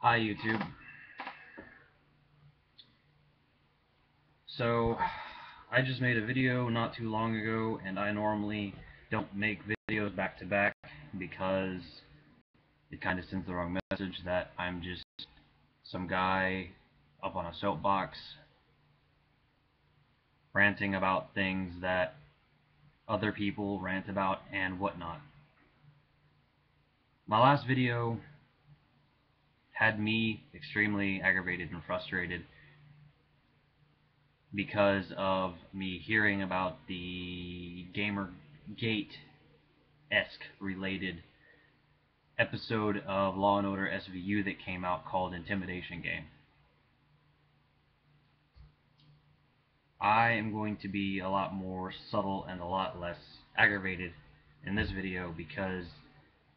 Hi YouTube. So, I just made a video not too long ago, and I normally don't make videos back to back because it kind of sends the wrong message that I'm just some guy up on a soapbox ranting about things that other people rant about and whatnot. My last video had me extremely aggravated and frustrated because of me hearing about the GamerGate-esque related episode of Law and Order SVU that came out called Intimidation Game. I am going to be a lot more subtle and a lot less aggravated in this video because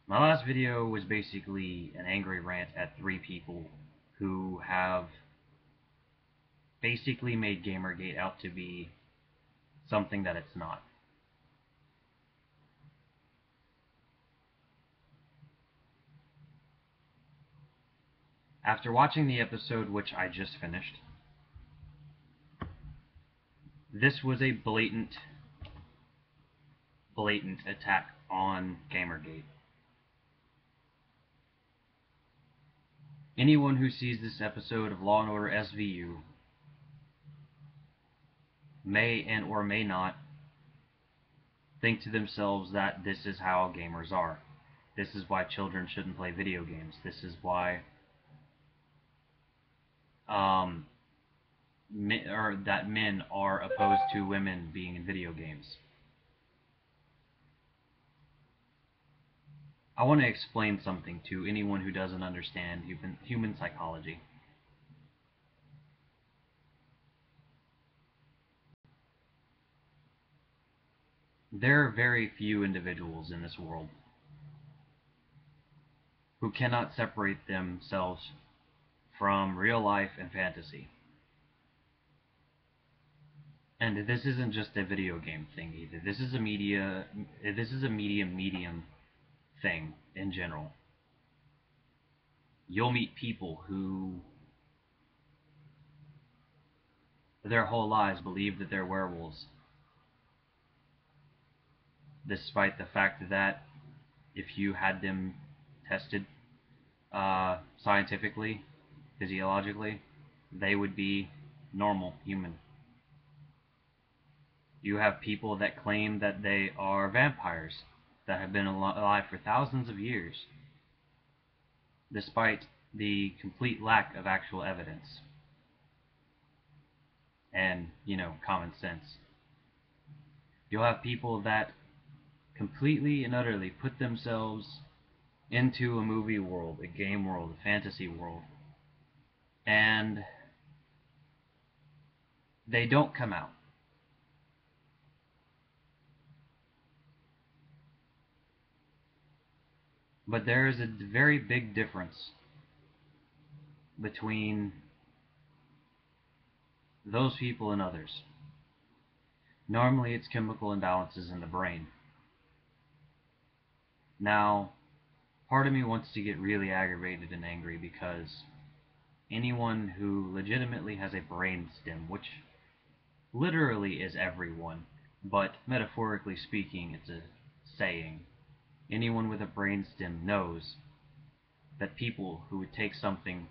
my last video was basically an angry rant at 3 people who have basically made GamerGate out to be something that it's not. After watching the episode, which I just finished, this was a blatant attack on GamerGate. Anyone who sees this episode of Law and Order SVU may and or may not think to themselves that this is how gamers are. This is why children shouldn't play video games. This is why that men are opposed to women being in video games. I want to explain something to anyone who doesn't understand human psychology. There are very few individuals in this world who cannot separate themselves from real life and fantasy. And this isn't just a video game thing either. This is a medium thing in general. You'll meet people who their whole lives believe that they're werewolves, despite the fact that if you had them tested scientifically, physiologically, they would be normal human. You have people that claim that they are vampires that have been alive for thousands of years, despite the complete lack of actual evidence and, common sense. You'll have people that completely and utterly put themselves into a movie world, a game world, a fantasy world, and they don't come out. But there is a very big difference between those people and others. Normally it's chemical imbalances in the brain. Now, part of me wants to get really aggravated and angry because anyone who legitimately has a brain stem, which literally is everyone, but metaphorically speaking it's a saying, anyone with a brain stem knows that people who would take something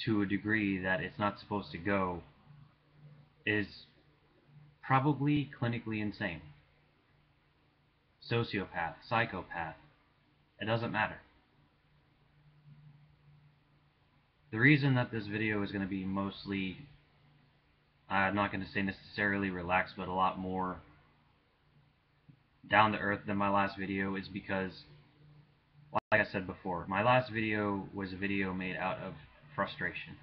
to a degree that it's not supposed to go is probably clinically insane. Sociopath, psychopath, it doesn't matter. The reason that this video is going to be mostly, I'm not going to say necessarily relaxed, but a lot more down to earth than my last video is because, like I said before, my last video was a video made out of frustration,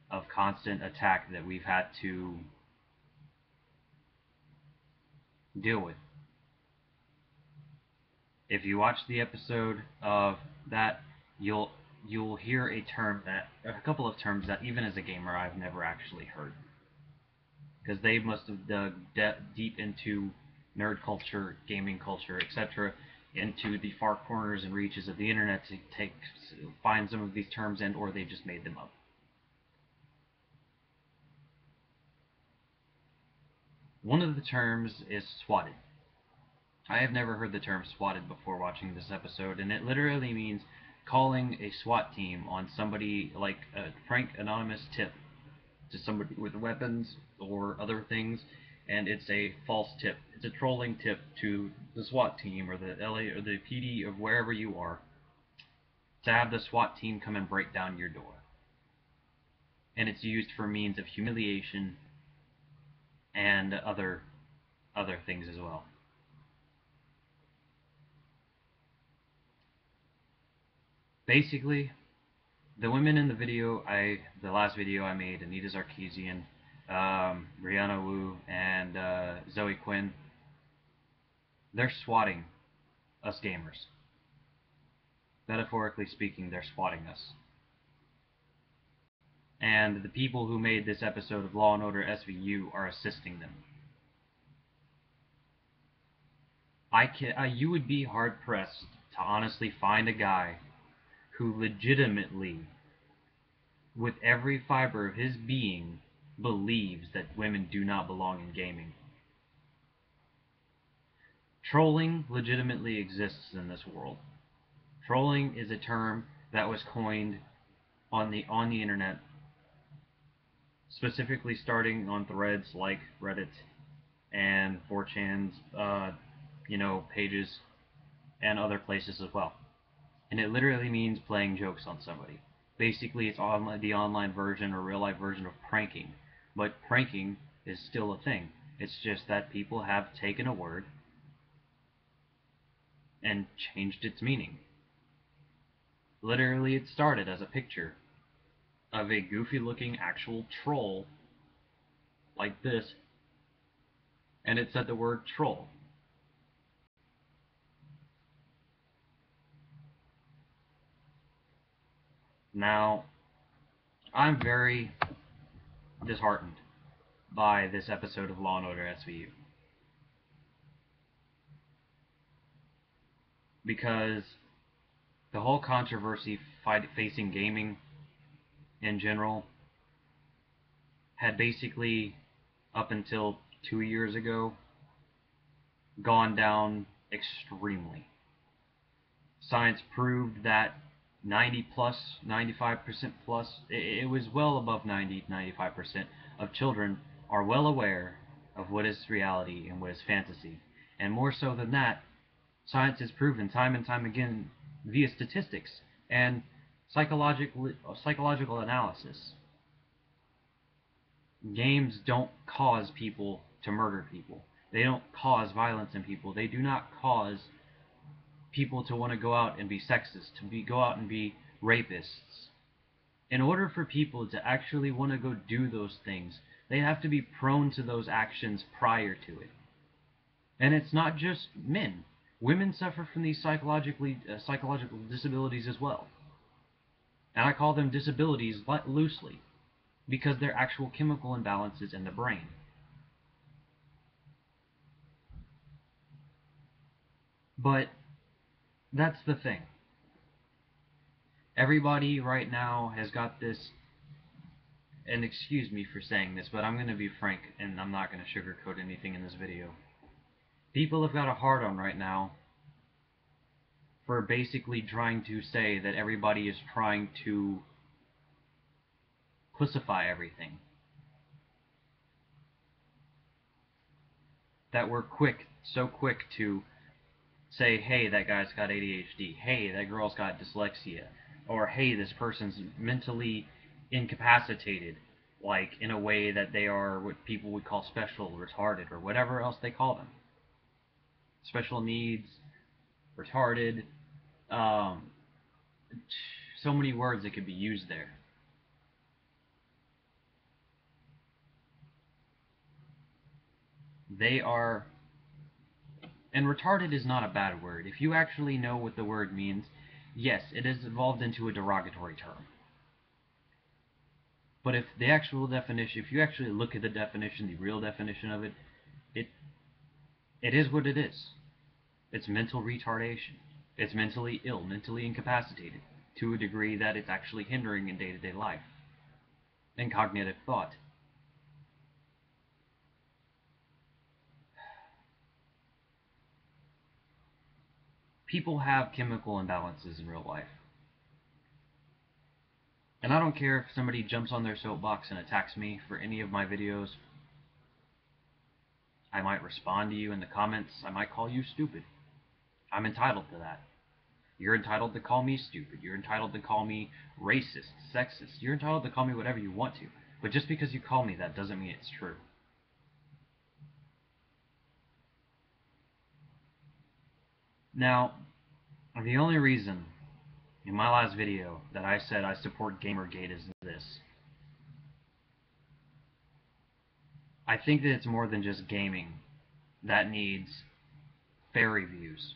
of constant attack that we've had to deal with. If you watch the episode of that, you'll hear a couple of terms that even as a gamer I've never actually heard, because they must have dug deep into nerd culture, gaming culture, etc., into the far corners and reaches of the internet to find some of these terms, and or they just made them up. One of the terms is swatted. I have never heard the term swatted before watching this episode, and it literally means calling a SWAT team on somebody, like a prank anonymous tip to somebody with weapons or other things, and it's a false tip. It's a trolling tip to the SWAT team or the LA or the PD of wherever you are to have the SWAT team come and break down your door. And it's used for means of humiliation and other things as well. Basically, the women in the video, the last video I made, Anita Sarkeesian, Brianna Wu, and Zoe Quinn, they're swatting us gamers. Metaphorically speaking, they're swatting us. And the people who made this episode of Law & Order SVU are assisting them. You would be hard-pressed to honestly find a guy who legitimately, with every fiber of his being, believes that women do not belong in gaming. Trolling legitimately exists in this world. Trolling is a term that was coined on the internet, specifically starting on threads like Reddit and 4chan's pages and other places as well. And it literally means playing jokes on somebody. Basically, it's the online version or real-life version of pranking. But pranking is still a thing. It's just that people have taken a word and changed its meaning. Literally, it started as a picture of a goofy-looking actual troll like this, and it said the word troll. Now, I'm very disheartened by this episode of Law & Order SVU. Because the whole controversy facing gaming in general had basically, up until 2 years ago, gone down extremely. Science proved that 90 plus, 95% plus, it was well above 90, 95% of children are well aware of what is reality and what is fantasy. And more so than that, science has proven time and time again via statistics and psychological analysis. Games don't cause people to murder people. They don't cause violence in people. They do not cause people to want to go out and be sexist, go out and be rapists. In order for people to actually want to go do those things, they have to be prone to those actions prior to it. And it's not just men. Women suffer from these psychological disabilities as well. And I call them disabilities loosely, because they're actual chemical imbalances in the brain. But that's the thing. Everybody right now has got this, and excuse me for saying this, but I'm going to be frank, and I'm not going to sugarcoat anything in this video. People have got a hard-on right now for basically trying to say that everybody is trying to pussify everything. That we're so quick to say, hey, that guy's got ADHD, hey, that girl's got dyslexia, or hey, this person's mentally incapacitated, like in a way that they are what people would call special, retarded, or whatever else they call them. Special needs, retarded, so many words that could be used there. They are, and retarded is not a bad word. If you actually know what the word means, yes, it has evolved into a derogatory term. But if the actual definition, if you actually look at the definition, the real definition of it, it is what it is. It's mental retardation. It's mentally ill, mentally incapacitated, to a degree that it's actually hindering in day-to-day life and cognitive thought. People have chemical imbalances in real life. And I don't care if somebody jumps on their soapbox and attacks me for any of my videos. I might respond to you in the comments. I might call you stupid. I'm entitled to that. You're entitled to call me stupid. You're entitled to call me racist, sexist. You're entitled to call me whatever you want to. But just because you call me that doesn't mean it's true. Now, the only reason in my last video that I said I support GamerGate is this. I think that it's more than just gaming that needs fair reviews.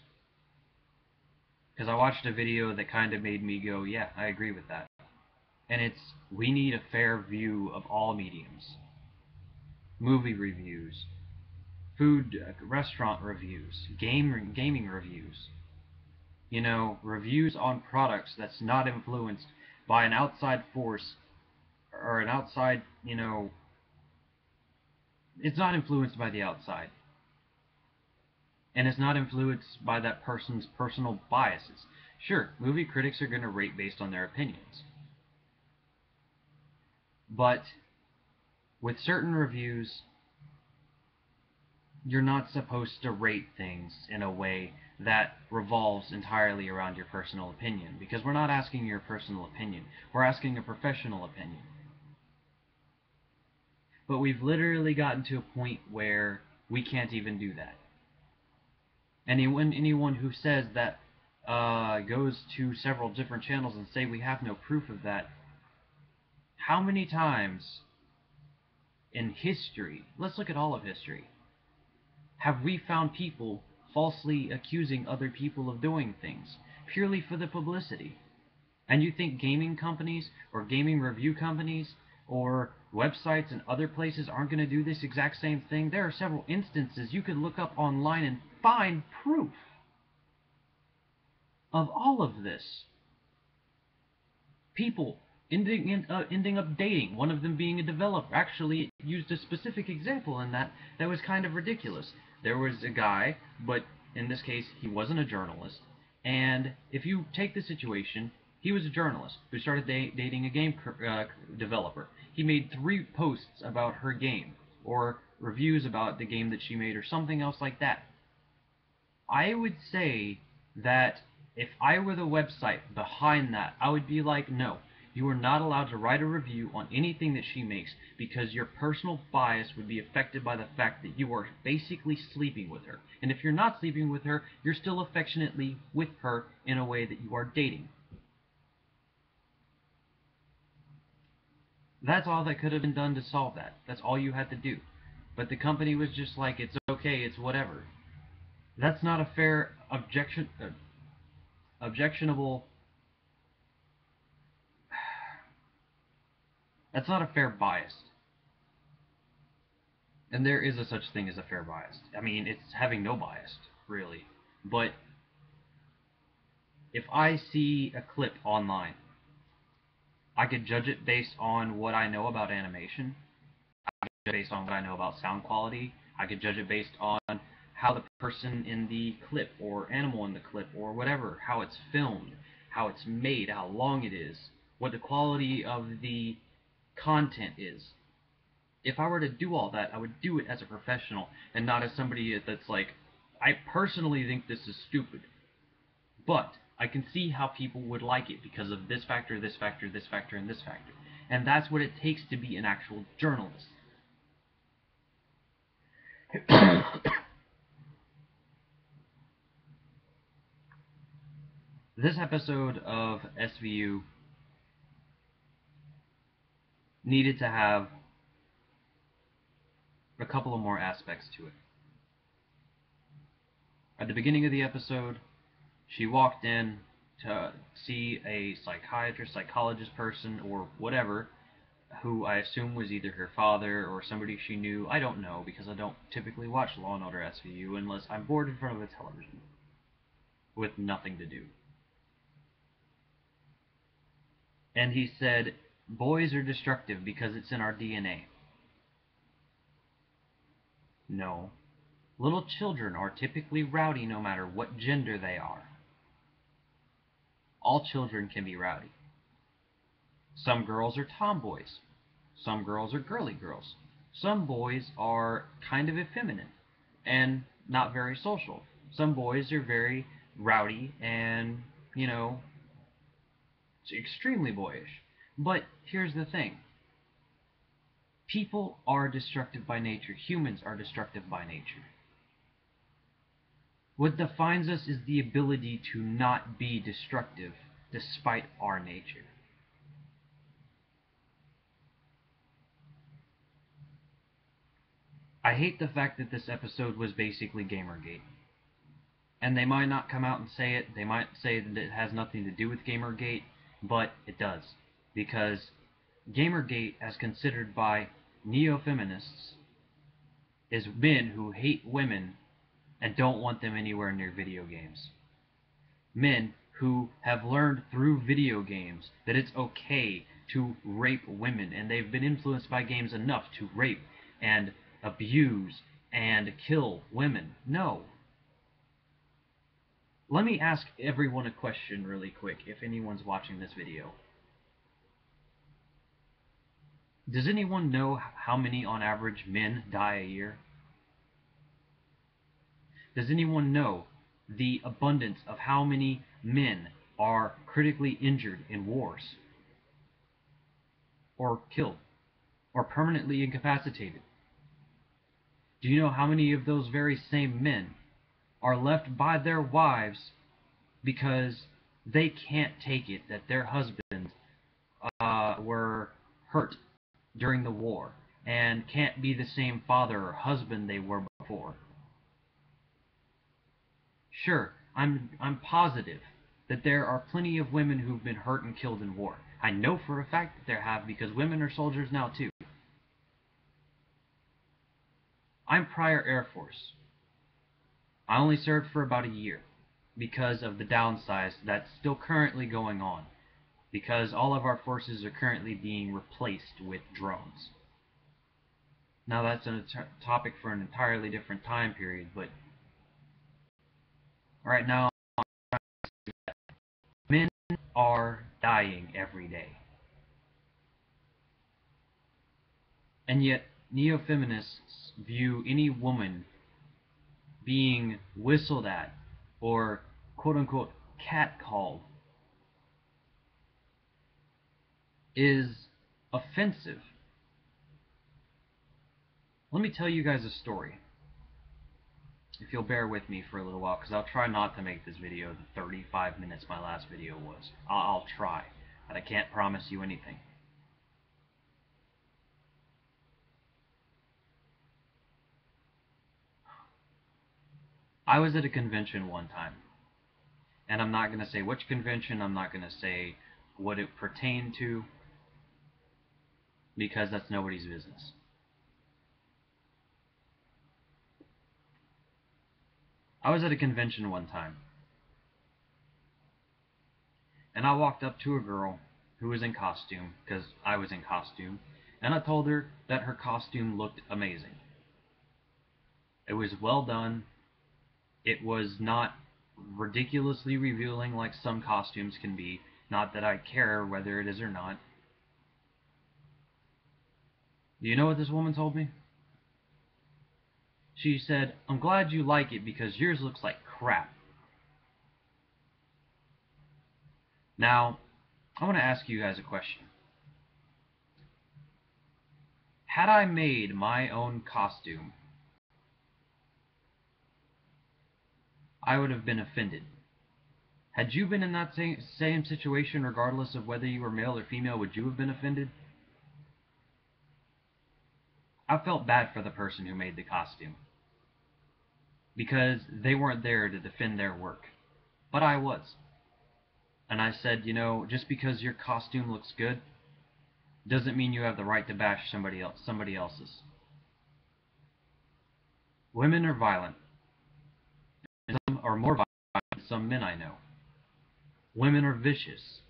Because I watched a video that kind of made me go, yeah, I agree with that. And it's, we need a fair view of all mediums. Movie reviews, food, restaurant reviews, gaming reviews. You know, reviews on products that's not influenced by an outside force or an outside, you know, it's not influenced by the outside. And it's not influenced by that person's personal biases. Sure, movie critics are going to rate based on their opinions. But with certain reviews, you're not supposed to rate things in a way that revolves entirely around your personal opinion, because we're not asking your personal opinion. We're asking a professional opinion. But we've literally gotten to a point where we can't even do that. Anyone who says that goes to several different channels and say we have no proof of that, how many times in history, let's look at all of history, have we found people falsely accusing other people of doing things purely for the publicity? And you think gaming companies or gaming review companies or websites and other places aren't going to do this exact same thing? There are several instances you could look up online and find proof of all of this. People ending up dating, one of them being a developer. Actually, it used a specific example in that was kind of ridiculous. There was a guy, but in this case, he wasn't a journalist. And if you take the situation, he was a journalist who started dating a game developer. He made 3 posts about her game, or reviews about the game that she made, or something else like that. I would say that if I were the website behind that, I would be like, no, you are not allowed to write a review on anything that she makes, because your personal bias would be affected by the fact that you are basically sleeping with her. And if you're not sleeping with her, you're still affectionately with her in a way that you are dating. That's all that could have been done to solve that. That's all you had to do. But the company was just like, it's okay, it's whatever. That's not a fair objectionable. That's not a fair bias. And there is a such thing as a fair bias. I mean, it's having no bias, really. But if I see a clip online, I could judge it based on what I know about animation. I could judge it based on what I know about sound quality. I could judge it based on how the person in the clip, or animal in the clip, or whatever, how it's filmed, how it's made, how long it is, what the quality of the content is. If I were to do all that, I would do it as a professional and not as somebody that's like, I personally think this is stupid, but I can see how people would like it because of this factor, this factor, this factor, and this factor. And that's what it takes to be an actual journalist. This episode of SVU needed to have a couple of more aspects to it. At the beginning of the episode, she walked in to see a psychiatrist, psychologist person, or whatever, who I assume was either her father or somebody she knew. I don't know, because I don't typically watch Law & Order SVU unless I'm bored in front of the television. with nothing to do. And he said, boys are destructive because it's in our DNA. No. Little children are typically rowdy no matter what gender they are. All children can be rowdy. Some girls are tomboys. Some girls are girly girls. Some boys are kind of effeminate and not very social. Some boys are very rowdy and, extremely boyish. But here's the thing. People are destructive by nature. Humans are destructive by nature. What defines us is the ability to not be destructive despite our nature. I hate the fact that this episode was basically GamerGate. And they might not come out and say it. They might say that it has nothing to do with GamerGate, but it does. Because GamerGate, as considered by neo-feminists, is men who hate women and don't want them anywhere near video games. Men who have learned through video games that it's okay to rape women, and they've been influenced by games enough to rape and abuse and kill women. No. Let me ask everyone a question really quick, if anyone's watching this video. Does anyone know how many on average men die a year? Does anyone know the abundance of how many men are critically injured in wars? Or killed? Or permanently incapacitated? Do you know how many of those very same men are left by their wives because they can't take it that their husbands were hurt during the war and can't be the same father or husband they were before? Sure, I'm positive that there are plenty of women who've been hurt and killed in war. I know for a fact that there have, because women are soldiers now too. I'm prior Air Force. I only served for about a year because of the downsize that's still currently going on, because all of our forces are currently being replaced with drones. Now that's a topic for an entirely different time period, but right now men are dying every day. And yet neo-feminists view any woman being whistled at or quote-unquote catcalled is offensive. Let me tell you guys a story, if you'll bear with me for a little while, because I'll try not to make this video the 35 minutes my last video was. I'll try, but I can't promise you anything. I was at a convention one time, and I'm not going to say which convention, I'm not going to say what it pertained to, because that's nobody's business. I was at a convention one time, and I walked up to a girl who was in costume, because I was in costume, and I told her that her costume looked amazing. It was well done. It was not ridiculously revealing like some costumes can be. Not that I care whether it is or not. Do you know what this woman told me? She said, "I'm glad you like it because yours looks like crap." Now, I want to ask you guys a question. Had I made my own costume, I would have been offended. Had you been in that same situation, regardless of whether you were male or female, would you have been offended? I felt bad for the person who made the costume, because they weren't there to defend their work, but I was. And I said, just because your costume looks good doesn't mean you have the right to bash somebody else's. Women are violent. Some are more violent, some men I know. Women are vicious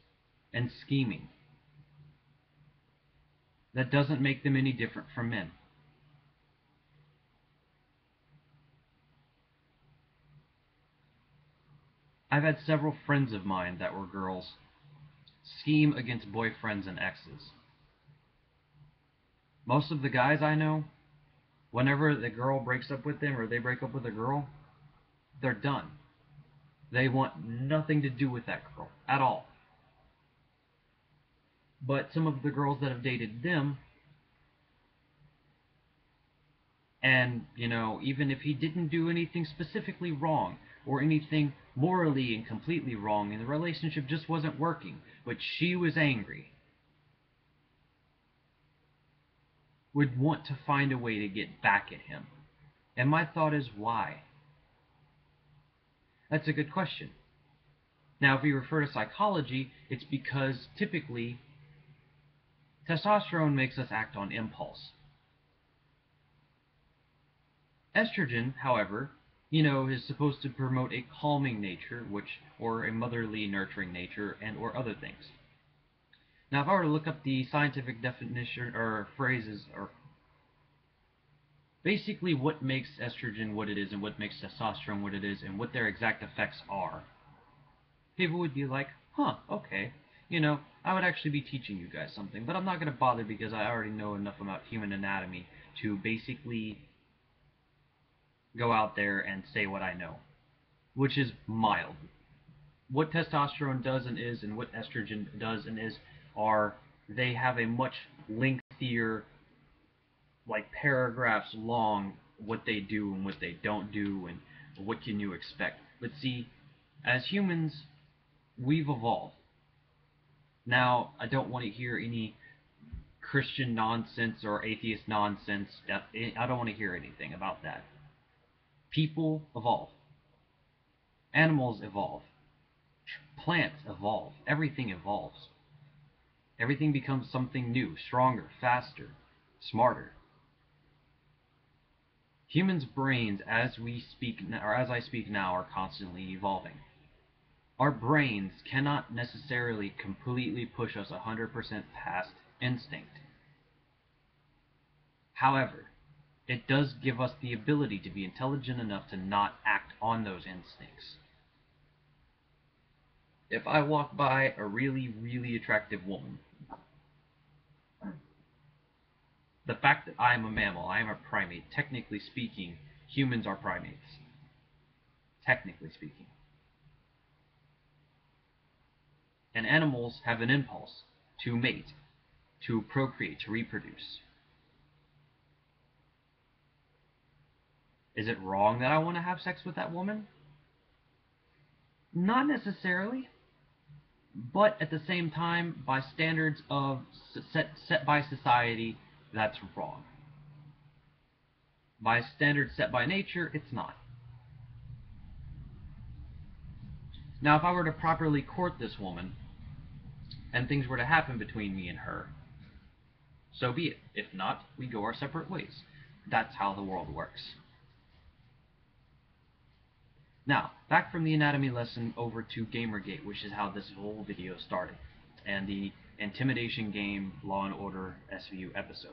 and scheming. That doesn't make them any different from men. I've had several friends of mine that were girls scheme against boyfriends and exes. Most of the guys I know, whenever the girl breaks up with them or they break up with a girl, they're done. They want nothing to do with that girl at all. But some of the girls that have dated them, and, even if he didn't do anything specifically wrong or anything morally and completely wrong and the relationship just wasn't working, but she was angry, would want to find a way to get back at him. And my thought is, why? That's a good question. Now, if we refer to psychology, it's because typically testosterone makes us act on impulse. Estrogen, however, is supposed to promote a calming nature, or a motherly, nurturing nature, or other things. Now, if I were to look up the scientific definition or phrases, or basically what makes estrogen what it is and what makes testosterone what it is and what their exact effects are, people would be like, huh, okay. I would actually be teaching you guys something, but I'm not going to bother because I already know enough about human anatomy to basically go out there and say what I know, which is mild. What testosterone does and is, and what estrogen does and is, they have a much lengthier, like paragraphs long, what they do and what they don't do, and what can you expect. But see, as humans, we've evolved. Now, I don't want to hear any Christian nonsense or atheist nonsense. I don't want to hear anything about that. People evolve. Animals evolve. Plants evolve. Everything evolves. Everything becomes something new, stronger, faster, smarter. Humans' brains, as I speak now, are constantly evolving. Our brains cannot necessarily completely push us 100% past instinct. However, it does give us the ability to be intelligent enough to not act on those instincts. If I walk by a really, really attractive woman, the fact that I am a mammal, I am a primate, technically speaking, humans are primates. Technically speaking. And animals have an impulse to mate, to procreate, to reproduce. Is it wrong that I want to have sex with that woman? Not necessarily. But at the same time, by standards set by society, that's wrong. By standards set by nature, it's not. Now, if I were to properly court this woman, and things were to happen between me and her, so be it. If not, we go our separate ways. That's how the world works. Now, back from the anatomy lesson over to GamerGate, which is how this whole video started, and the Intimidation Game Law and Order SVU episode.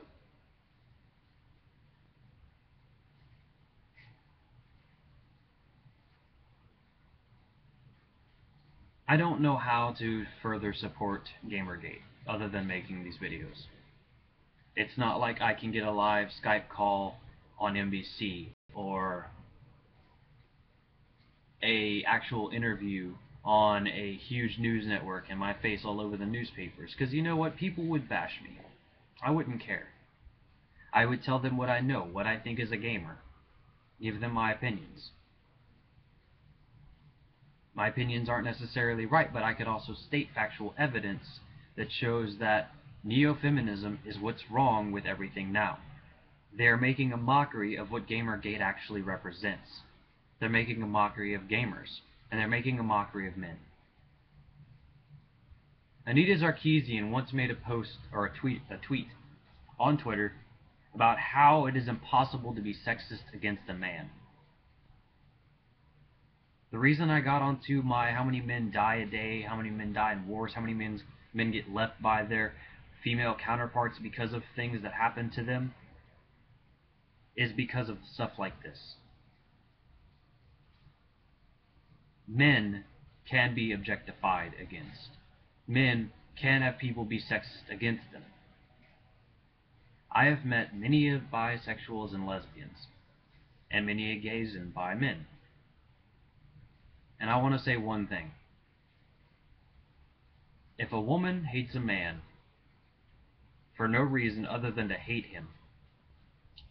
I don't know how to further support GamerGate other than making these videos. It's not like I can get a live Skype call on NBC or a actual interview on a huge news network and my face all over the newspapers, because you know what, people would bash me. I wouldn't care. I would tell them what I know, what I think as a gamer, give them my opinions. My opinions aren't necessarily right, but I could also state factual evidence that shows that neo-feminism is what's wrong with everything now. They are making a mockery of what GamerGate actually represents. They're making a mockery of gamers, and they're making a mockery of men. Anita Sarkeesian once made a post, or a tweet on Twitter about how it is impossible to be sexist against a man. The reason I got onto my how many men die a day, how many men die in wars, how many men get left by their female counterparts because of things that happen to them is because of stuff like this. Men can be objectified against. Men can have people be sexist against them. I have met many of bisexuals and lesbians, and many gays and bi men. And I want to say one thing. If a woman hates a man for no reason other than to hate him,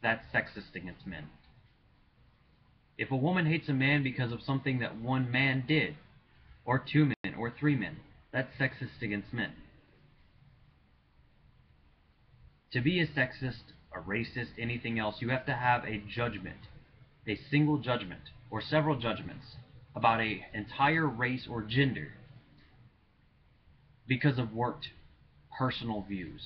that's sexist against men. If a woman hates a man because of something that one man did, or two men, or three men, that's sexist against men. To be a sexist, a racist, anything else, you have to have a judgment, a single judgment, or several judgments about an entire race or gender because of warped personal views.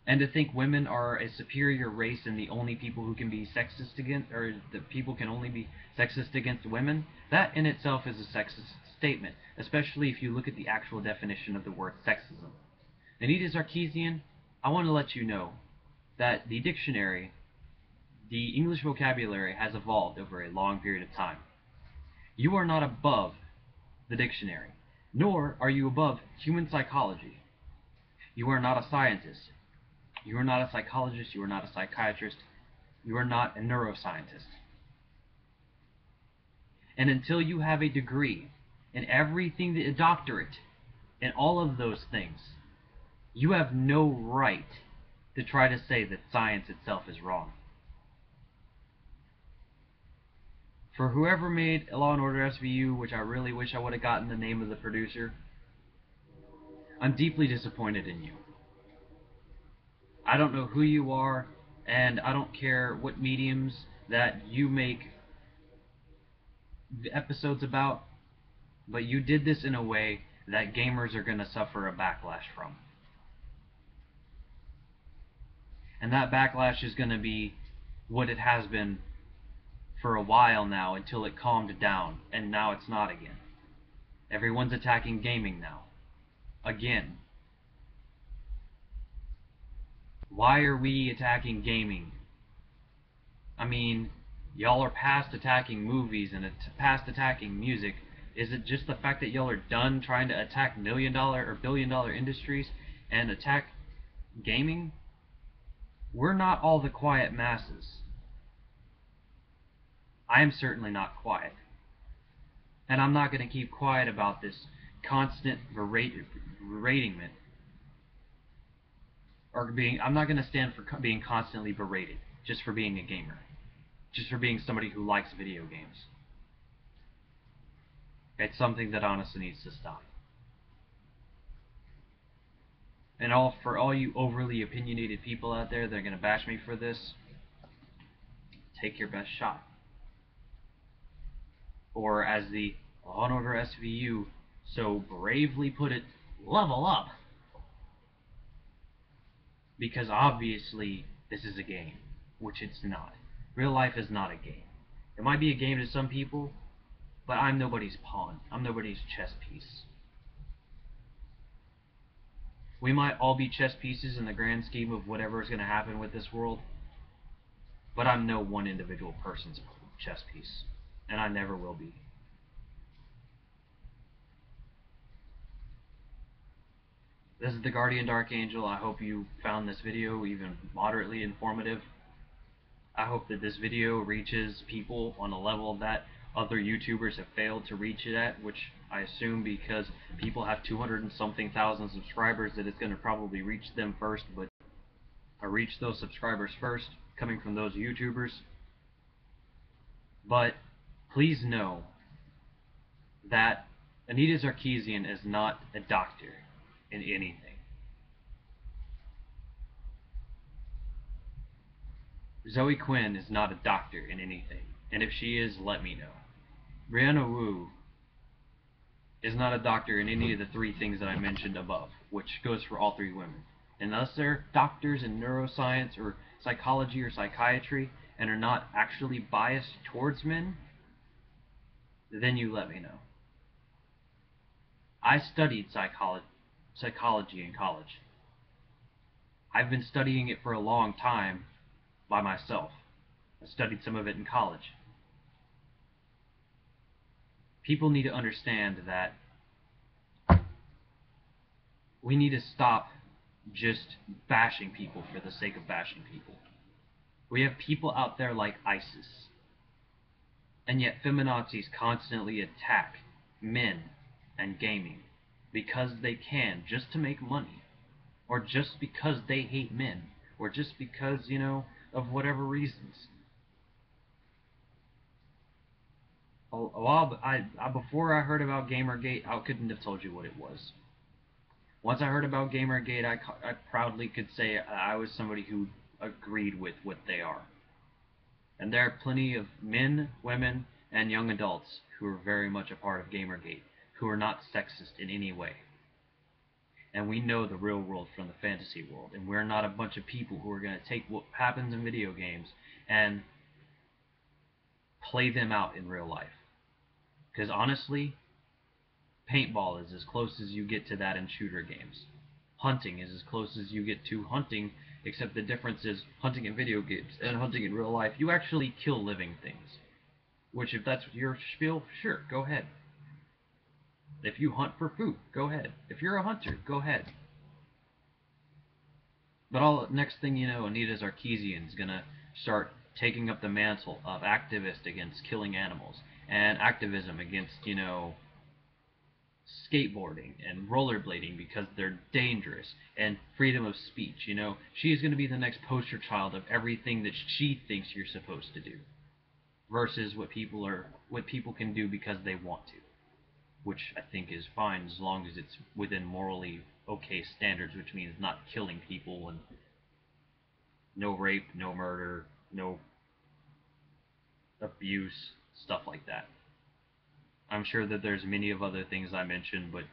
And to think women are a superior race and the only people who can be sexist against, or the people can only be sexist against women, that in itself is a sexist statement, especially if you look at the actual definition of the word sexism. Anita Sarkeesian, I want to let you know that the dictionary, the English vocabulary has evolved over a long period of time. You are not above the dictionary, nor are you above human psychology. You are not a scientist. You are not a psychologist, you are not a psychiatrist, you are not a neuroscientist. And until you have a degree in everything, a doctorate in all of those things, you have no right to try to say that science itself is wrong. For whoever made Law and Order SVU, which I really wish I would have gotten the name of the producer, I'm deeply disappointed in you. I don't know who you are, and I don't care what mediums that you make episodes about, but you did this in a way that gamers are going to suffer a backlash from. And that backlash is going to be what it has been for a while now until it calmed down, and now it's not again. Everyone's attacking gaming now. Again. Why are we attacking gaming? I mean, y'all are past attacking movies and past attacking music. Is it just the fact that y'all are done trying to attack million-dollar or billion-dollar industries and attack gaming? We're not all the quiet masses. I am certainly not quiet. And I'm not going to keep quiet about this constant beratingment. I'm not going to stand for being constantly berated just for being a gamer. Just for being somebody who likes video games. It's something that honestly needs to stop. And for all you overly opinionated people out there that are going to bash me for this, take your best shot. Or as the Law and Order SVU so bravely put it, level up. Because obviously this is a game, which it's not. Real life is not a game. It might be a game to some people, but I'm nobody's pawn. I'm nobody's chess piece. We might all be chess pieces in the grand scheme of whatever is going to happen with this world, but I'm no one individual person's chess piece, and I never will be. This is the Guardian Dark Angel. I hope you found this video even moderately informative. I hope that this video reaches people on a level that other YouTubers have failed to reach it at, which I assume because people have 200 and something thousand subscribers that it's going to probably reach them first, but I reach those subscribers first, coming from those YouTubers. But please know that Anita Sarkeesian is not a doctor in anything. Zoe Quinn is not a doctor in anything, and if she is, let me know. Brianna Wu is not a doctor in any of the three things that I mentioned above, which goes for all three women. Unless they're doctors in neuroscience or psychology or psychiatry, and are not actually biased towards men, then you let me know. I studied psychology in college. I've been studying it for a long time by myself. I studied some of it in college. People need to understand that we need to stop just bashing people for the sake of bashing people. We have people out there like ISIS, and yet feminazis constantly attack men and gaming because they can, just to make money, or just because they hate men, or just because, of whatever reasons. Before I heard about GamerGate, I couldn't have told you what it was. Once I heard about GamerGate, I proudly could say I was somebody who agreed with what they are. And there are plenty of men, women, and young adults who are very much a part of GamerGate, who are not sexist in any way. And we know the real world from the fantasy world, and we're not a bunch of people who are going to take what happens in video games and play them out in real life. Because honestly, paintball is as close as you get to that in shooter games. Hunting is as close as you get to hunting, except the difference is hunting in video games and hunting in real life, you actually kill living things. Which, if that's your spiel, sure, go ahead. If you hunt for food, go ahead. If you're a hunter, go ahead. But next thing you know, Anita Sarkeesian's gonna start taking up the mantle of activist against killing animals, and activism against, skateboarding and rollerblading because they're dangerous, and freedom of speech. She's going to be the next poster child of everything that she thinks you're supposed to do, versus what people can do because they want to, which I think is fine as long as it's within morally okay standards, which means not killing people and no rape, no murder, no abuse, stuff like that. I'm sure that there's many of other things I mentioned, but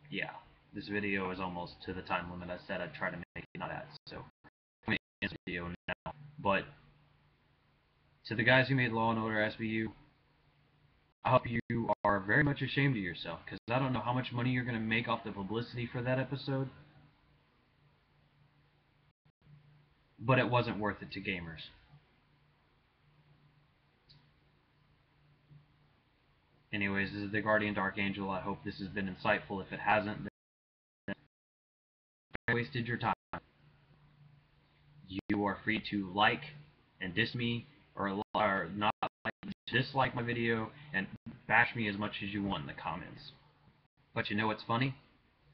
yeah. This video is almost to the time limit I said I'd try to make it not at, so I'm making this video now. But to the guys who made Law & Order SVU, I hope you are very much ashamed of yourself, because I don't know how much money you're going to make off the publicity for that episode, but it wasn't worth it to gamers. Anyways, this is the Guardian Dark Angel. I hope this has been insightful. If it hasn't, then I wasted your time. You are free to like and diss me, or not like, dislike my video, and bash me as much as you want in the comments. But you know what's funny?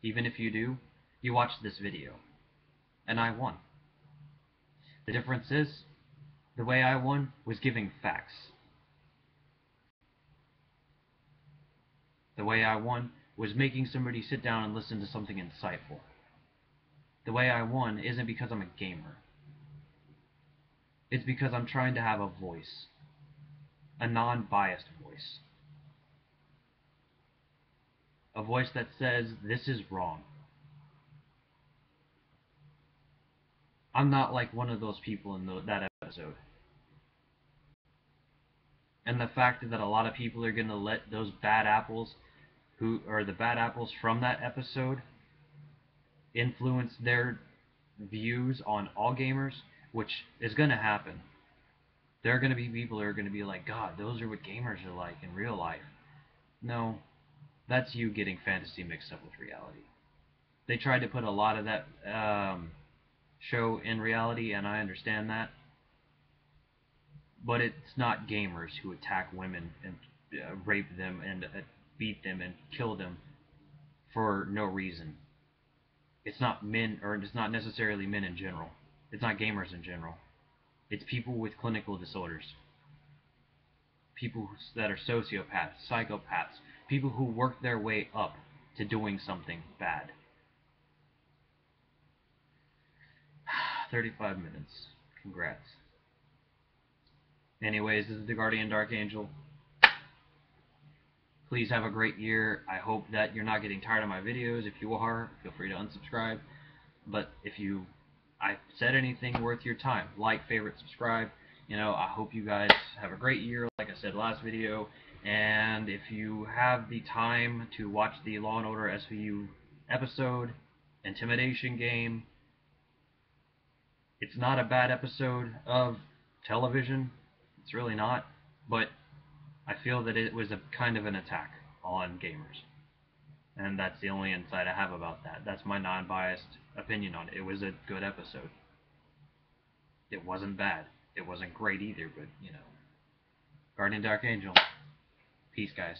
Even if you do, you watched this video, and I won. The difference is, the way I won was giving facts. The way I won was making somebody sit down and listen to something insightful. The way I won isn't because I'm a gamer. It's because I'm trying to have a voice. A non-biased voice. A voice that says, this is wrong. I'm not like one of those people in that episode. And the fact that a lot of people are going to let those bad apples, who are the bad apples from that episode, influence their views on all gamers, which is going to happen. There are going to be people who are going to be like, God, those are what gamers are like in real life. No, that's you getting fantasy mixed up with reality. They tried to put a lot of that show in reality, and I understand that. But it's not gamers who attack women and rape them and beat them and kill them for no reason. It's not men, or it's not necessarily men in general. It's not gamers in general. It's people with clinical disorders. People that are sociopaths, psychopaths, people who work their way up to doing something bad. 35 minutes. Congrats. Anyways, this is the Guardian Dark Angel. Please have a great year. I hope that you're not getting tired of my videos. If you are, feel free to unsubscribe. But if I've said anything worth your time, like, favorite, subscribe. I hope you guys have a great year, like I said last video. And if you have the time to watch the Law and Order SVU episode, Intimidation Game, it's not a bad episode of television. It's really not. But I feel that it was a kind of an attack on gamers. And that's the only insight I have about that. That's my non-biased opinion on it. It was a good episode. It wasn't bad. It wasn't great either, but, Guardian Dark Angel. Peace, guys.